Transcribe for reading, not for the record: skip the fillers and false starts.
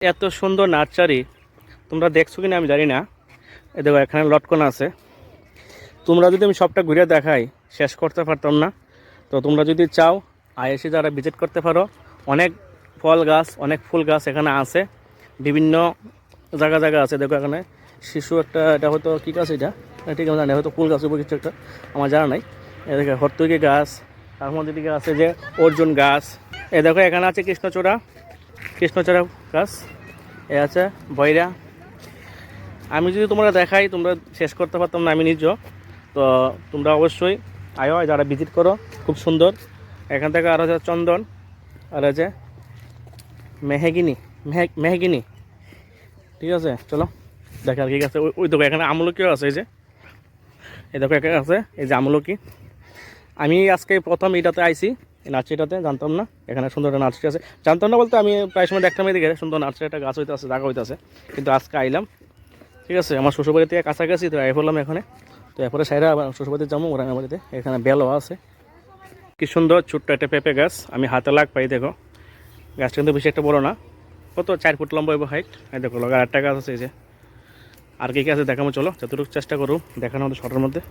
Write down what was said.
এত সুন্দর নার্সারি তোমরা দেখছো কিনা আমি জানি না। এ দেখো এখানে লটকন আছে। তোমরা যদি আমি সবটা ঘুরে দেখাই শেষ করতে পারতাম না। তো তোমরা যদি চাও এসে যারা ভিজিট করতে পারো। অনেক ফল গাছ অনেক ফুল গাছ এখানে আছে, বিভিন্ন জায়গা আছে। দেখো এখানে শিশু একটা, এটা হয়তো কী গাছ, এটা ঠিক আছে জানি, হয়তো ফুল গাছ উপর কিছু একটা, আমার জানা নাই। এদিকে হর্তুকি গাছ, তার মধ্যে দিকে আছে যে অর্জুন গাছ। এ দেখো এখানে আছে কৃষ্ণচূড়া গাছ, এ আছে বৈরা। আমি যদি তোমরা দেখাই তোমরা শেষ করতে পারতাম না আমি নিজেও। তো তোমরা অবশ্যই আয়ো, যারা ভিজিট করো, খুব সুন্দর। এখান থেকে আর হচ্ছে চন্দন, আর আছে মেহগিনি। ঠিক আছে, চলো দেখা আর কি আছে। ওই দেখো এখানে আমলকিও আছে, এই দেখো এখানে আছে এই যে আমলকি। আমি আজকে প্রথম এটাতে আইছি, এই নার্সারিটাতে, জানতাম না এখানে সুন্দর একটা নার্সারি আছে। জানতাম না বলতে আমি প্রায় সময় দেখতাম এদিকে সুন্দর নার্সারি একটা গাছ হইতে আছে, জায়গা হইতে আছে, কিন্তু আজকে আইলাম। ঠিক আছে, আমার শ্বশুরবাড়ি থেকে কাছাকাছি, তো আই বললাম এখানে। তো এরপরে সাইরা আবার শ্বশুরবাড়িতে যাবো, ওরাঙ্গাবাড়িতে। এখানে বেলও আছে, কি সুন্দর ছোট্ট একটা পেঁপে গাছ, আমি হাতে লাগ পাই। দেখো গাছটা কিন্তু বেশি একটা বড় না, কত 4 ফুট লম্বা হইব হাইট। এই দেখো লগা আরেকটা গাছ আছে, এই যে। আর কি কি আছে দেখাবো, চলো যতটুকু চেষ্টা করো দেখানো আমাদের শর্টের মধ্যে।